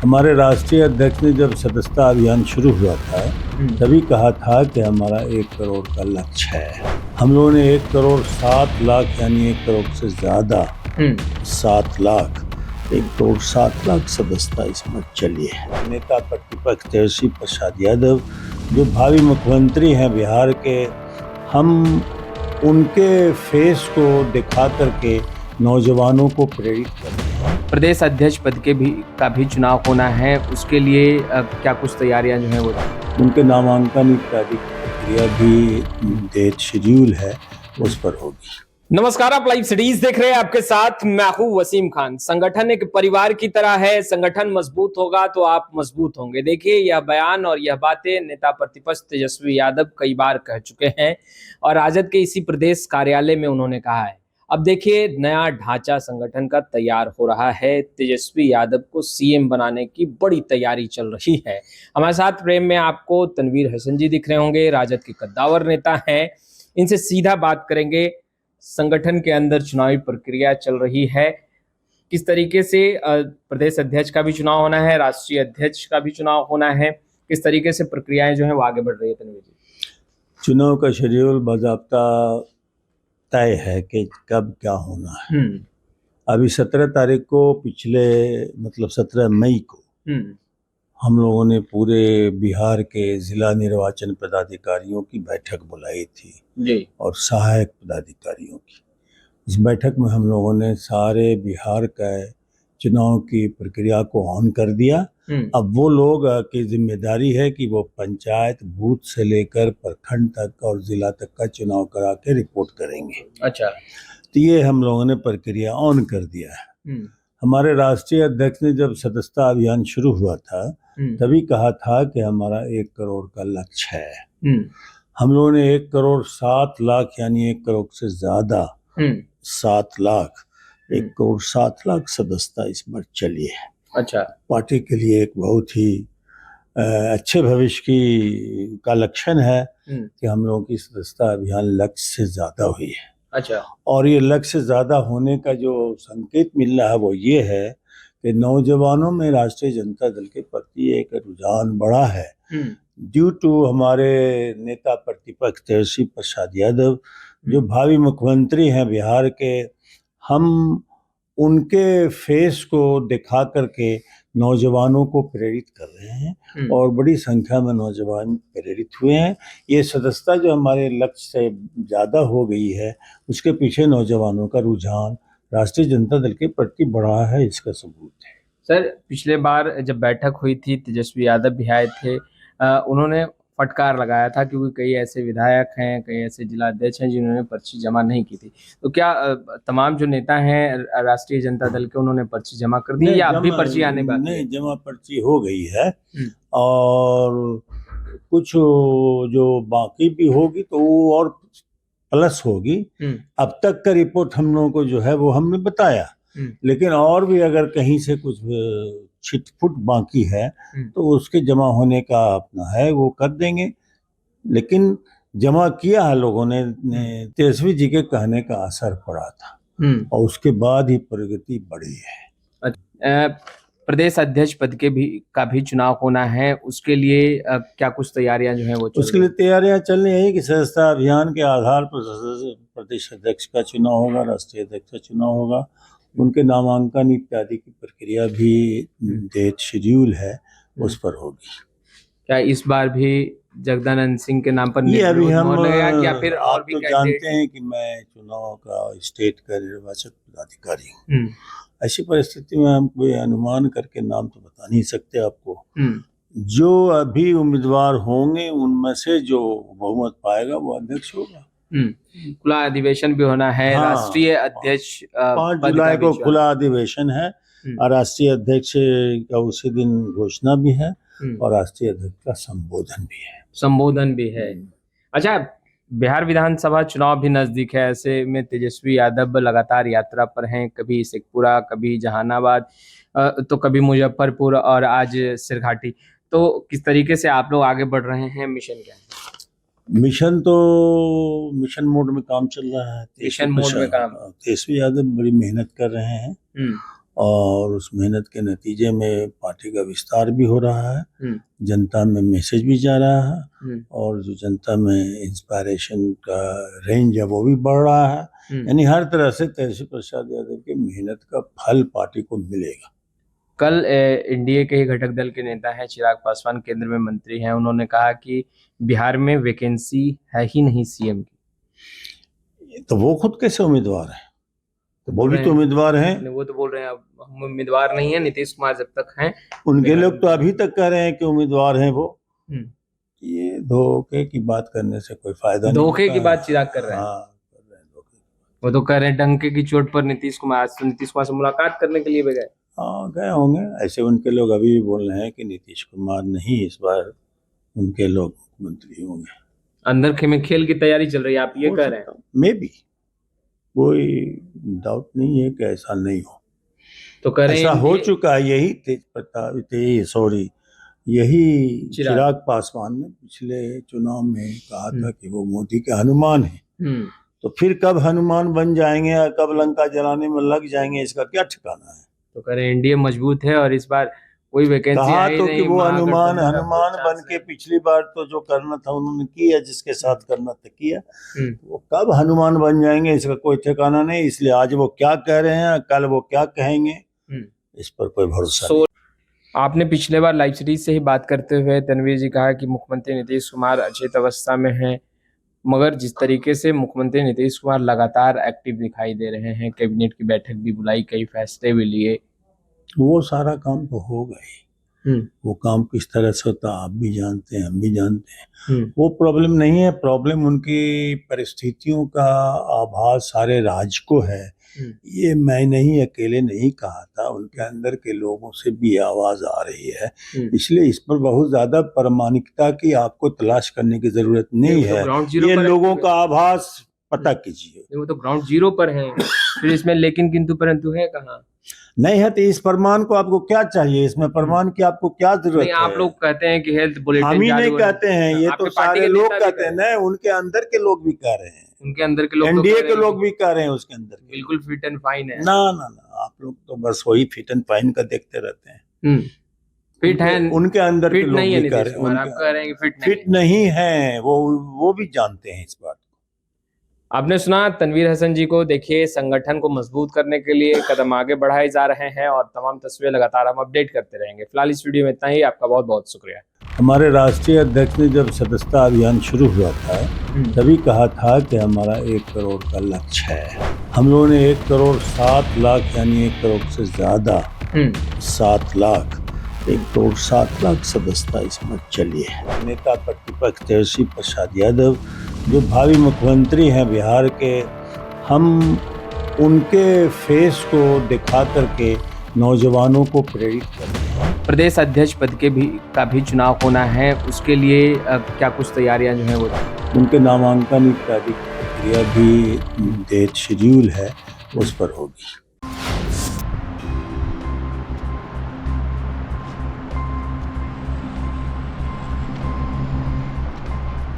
हमारे राष्ट्रीय अध्यक्ष ने जब सदस्यता अभियान शुरू हुआ था तभी कहा था कि हमारा 1 करोड़ का लक्ष्य है। हम लोगों ने 1,07,00,000 यानी 1 करोड़ से ज्यादा 7 लाख 1,07,00,000 सदस्यता इसमें चली है। नेता प्रतिपक्ष तेजस्वी प्रसाद यादव जो भावी मुख्यमंत्री हैं बिहार के, हम उनके फेस को दिखा करके नौजवानों को प्रेरित करते हैं। प्रदेश अध्यक्ष पद का भी चुनाव होना है, उसके लिए क्या कुछ तैयारियां जो हैं वो उनके नामांकन इत्यादि प्रक्रिया भी डेट शेड्यूल है, उस पर होगी। नमस्कार, आप लाइव सिटीज देख रहे हैं, आपके साथ मैं हूं वसीम खान। संगठन एक परिवार की तरह है, संगठन मजबूत होगा तो आप मजबूत होंगे। देखिए, यह बयान और यह बातें नेता प्रतिपक्ष तेजस्वी यादव कई बार कह चुके हैं और राजद के इसी प्रदेश कार्यालय में उन्होंने कहा है। अब देखिए, नया ढांचा संगठन का तैयार हो रहा है। तेजस्वी यादव को सीएम बनाने की बड़ी तैयारी चल रही है। हमारे साथ फ्रेम में आपको तनवीर हसन जी दिख रहे होंगे, राजद के कद्दावर नेता हैं। इनसे सीधा बात करेंगे। संगठन के अंदर चुनावी प्रक्रिया चल रही है, किस तरीके से प्रदेश अध्यक्ष का भी चुनाव होना है, राष्ट्रीय अध्यक्ष का भी चुनाव होना है, किस तरीके से प्रक्रियाएं जो है वो आगे बढ़ रही है। तनवीर जी, चुनाव का शेड्यूल बाज़ाब्ता तय है कि कब क्या होना है। अभी 17 तारीख को मतलब 17 मई को हम लोगों ने पूरे बिहार के जिला निर्वाचन पदाधिकारियों की बैठक बुलाई थी जी। और सहायक पदाधिकारियों की। इस बैठक में हम लोगों ने सारे बिहार का चुनाव की प्रक्रिया को ऑन कर दिया। अब वो लोग की जिम्मेदारी है कि वो पंचायत बूथ से लेकर प्रखंड तक और जिला तक का चुनाव करा के रिपोर्ट करेंगे। अच्छा, तो ये हम लोगों ने प्रक्रिया ऑन कर दिया है। हमारे राष्ट्रीय अध्यक्ष ने जब सदस्यता अभियान शुरू हुआ था तभी कहा था कि हमारा 1 करोड़ का लक्ष्य है। हम लोगों ने 1,07,00,000 यानी 1 करोड़ से ज्यादा 7 लाख 1,07,00,000 सदस्यता इस बार चली है। अच्छा, पार्टी के लिए एक बहुत ही अच्छे भविष्य का लक्षण है कि हम लोगों की सदस्यता अभियान लक्ष्य से ज्यादा हुई है। अच्छा, और ये लक्ष्य ज्यादा होने का जो संकेत मिल रहा है वो ये है कि नौजवानों में राष्ट्रीय जनता दल के प्रति एक रुझान बढ़ा है। ड्यू टू हमारे नेता प्रतिपक्ष तेजस्वी प्रसाद यादव जो भावी मुख्यमंत्री हैं बिहार के, हम उनके फेस को दिखा करके नौजवानों को प्रेरित कर रहे हैं और बड़ी संख्या में नौजवान प्रेरित हुए हैं। ये सदस्यता जो हमारे लक्ष्य से ज़्यादा हो गई है, उसके पीछे नौजवानों का रुझान राष्ट्रीय जनता दल के प्रति बढ़ा है, इसका सबूत है। सर, पिछले बार जब बैठक हुई थी, तेजस्वी यादव भी आए थे, उन्होंने फटकार लगाया था क्योंकि कई ऐसे विधायक हैं, कई ऐसे जिला अध्यक्ष हैं जिन्होंने पर्ची जमा नहीं की थी। तो क्या तमाम जो नेता हैं राष्ट्रीय जनता दल के, उन्होंने पर्ची जमा कर दी या अब भी पर्ची आने बाकी है? नहीं, जमा पर्ची हो गई है और कुछ जो बाकी भी होगी तो वो और प्लस होगी। अब तक का रिपोर्ट हम लोगों को जो है वो हमने बताया, लेकिन और भी अगर कहीं से कुछ छिटपुट बाकी है तो उसके जमा होने का अपना है, वो कर देंगे। लेकिन जमा किया है लोगों ने, तेजस्वी जी के कहने का असर पड़ा था और उसके बाद ही प्रगति बढ़ी है। प्रदेश अध्यक्ष पद का भी चुनाव होना है, उसके लिए क्या कुछ तैयारियां जो हैं वो उसके लिए तैयारियां चल रही है कि सदस्यता अभियान के आधार पर प्रदेश अध्यक्ष का चुनाव होगा, राष्ट्रीय अध्यक्ष का चुनाव होगा। उनके नामांकन इत्यादि की प्रक्रिया भी डेट शेड्यूल है, उस पर होगी। क्या इस बार भी जगदानंद सिंह के नाम पर ये अभी हम या फिर और भी जानते हैं कि मैं चुनाव का स्टेट का निर्वाचक पदाधिकारी हूँ। ऐसी परिस्थिति में हम कोई अनुमान करके नाम तो बता नहीं सकते आपको। जो अभी उम्मीदवार होंगे उनमें से जो बहुमत पाएगा वो अध्यक्ष होगा। खुला अधिवेशन भी होना है। हाँ, राष्ट्रीय अध्यक्ष 5 जुलाई को खुला अधिवेशन है और राष्ट्रीय अध्यक्ष का उसी दिन घोषणा भी है और राष्ट्रीय अध्यक्ष का संबोधन भी है। अच्छा, बिहार विधानसभा चुनाव भी नजदीक है, ऐसे में तेजस्वी यादव लगातार यात्रा पर हैं, कभी शेखपुरा, कभी जहानाबाद, तो कभी मुजफ्फरपुर और आज सिरघाटी। तो किस तरीके से आप लोग आगे बढ़ रहे हैं? मिशन क्या है? मिशन मोड में काम चल रहा है। मिशन मोड में काम। तेजस्वी यादव बड़ी मेहनत कर रहे हैं और उस मेहनत के नतीजे में पार्टी का विस्तार भी हो रहा है, जनता में मैसेज भी जा रहा है, और जो जनता में इंस्पायरेशन का रेंज है वो भी बढ़ रहा है। यानी हर तरह से तेजस्वी प्रसाद यादव की मेहनत का फल पार्टी को मिलेगा। कल एनडीए के ही घटक दल के नेता हैं चिराग पासवान, केंद्र में मंत्री हैं, उन्होंने कहा कि बिहार में वैकेंसी है ही नहीं सीएम की। तो वो खुद कैसे उम्मीदवार है? तो वो भी तो उम्मीदवार हैं। वो तो बोल रहे हैं अब हम उम्मीदवार नहीं है, नीतीश कुमार जब तक हैं। उनके लोग तो अभी तक कह रहे हैं कि उम्मीदवार हैं वो। ये धोखे की बात करने से कोई फायदा नहीं। धोखे की बात चिराग कर रहे हैं। हाँ, कर रहे हैं धोखे। वो तो कह रहे हैं डंके की चोट पर नीतीश कुमार से मुलाकात करने के लिए भी गए। हाँ, गए होंगे। ऐसे उनके लोग अभी भी बोल रहे हैं कि नीतीश कुमार नहीं, इस बार उनके लोग मुख्यमंत्री होंगे। अंदर में खेल की तैयारी चल रही है, आप ये कह रहे हैं? मे बी, कोई डाउट नहीं है कि ऐसा नहीं हो। तो कह रहे हैं ऐसा हो चुका है। यही चिराग पासवान ने पिछले चुनाव में कहा था कि वो मोदी के हनुमान हैं। तो फिर कब हनुमान बन जाएंगे या कब लंका जलाने में लग जाएंगे, इसका क्या ठिकाना है। तो कह रहे हैं एनडीए मजबूत है और इस बार कोई वैकेंसी कहा आई तो नहीं। कि वो हनुमान बन के पिछली बार तो जो करना था उन्होंने किया, जिसके साथ करना था किया। वो कब हनुमान बन जाएंगे इसका कोई ठिकाना नहीं। इसलिए आज वो क्या कह रहे हैं, कल वो क्या कहेंगे, इस पर कोई भरोसा नहीं। आपने पिछले बार लाइव सीरीज से ही बात करते हुए तनवीर जी कहा कि मुख्यमंत्री नीतीश कुमार अचेत अवस्था में हैं, मगर जिस तरीके से मुख्यमंत्री नीतीश कुमार लगातार एक्टिव दिखाई दे रहे हैं, कैबिनेट की बैठक भी बुलाई, कई फैसले भी लिए, वो सारा काम तो हो गई। वो काम किस तरह से होता आप भी जानते हैं, हम भी जानते हैं। वो प्रॉब्लम नहीं है। प्रॉब्लम उनकी परिस्थितियों का आभास सारे राज्य को है। ये मैं नहीं अकेले नहीं कहा था, उनके अंदर के लोगों से भी आवाज आ रही है। इसलिए इस पर बहुत ज्यादा प्रामाणिकता की आपको तलाश करने की जरूरत नहीं है। ये लोगों का आभास पता कीजिए। वो तो ग्राउंड जीरो पर है। फिर इसमें लेकिन किंतु परंतु है कहाँ? नहीं है तो इस प्रमाण को आपको क्या चाहिए? इसमें प्रमाण की आपको क्या जरूरत है? आप लोग कहते हैं कि हेल्थ बुलेटिन हम ही नहीं कहते हैं, ये तो सारे लोग कहते हैं। नहीं, उनके अंदर के लोग भी कह रहे हैं, उनके अंदर के लोग, एनडीए के लोग भी कह रहे हैं उसके अंदर बिल्कुल फिट एंड फाइन है। ना ना ना, आप लोग तो बस वही फिट एंड फाइन का देखते रहते हैं। फिट है उनके अंदर के लोग भी कह रहे हैं। आप कह रहे हैं कि फिट नहीं है, वो भी जानते हैं इस बात। आपने सुना तनवीर हसन जी को। देखिए, संगठन को मजबूत करने के लिए कदम आगे बढ़ाए जा रहे हैं और तमाम तस्वीरें लगातार हम अपडेट करते रहेंगे। फिलहाल इस वीडियो में इतना ही। आपका बहुत बहुत शुक्रिया। हमारे राष्ट्रीय अध्यक्ष ने जब सदस्यता अभियान शुरू हुआ था तभी कहा था कि हमारा 1 करोड़ का लक्ष्य है। हम लोगों ने 1 करोड़ 7 लाख यानी 1 करोड़ से ज्यादा 7 लाख 1 करोड़ 7 लाख सदस्यता इसमें चली है। नेता प्रतिपक्ष तेजस्वी प्रसाद यादव जो भावी मुख्यमंत्री हैं बिहार के, हम उनके फेस को दिखा करके नौजवानों को प्रेरित करते हैं। प्रदेश अध्यक्ष पद का भी चुनाव होना है, उसके लिए क्या कुछ तैयारियां जो है वो उनके नामांकन इत्यादि प्रक्रिया भी डेट शेड्यूल है, उस पर होगी।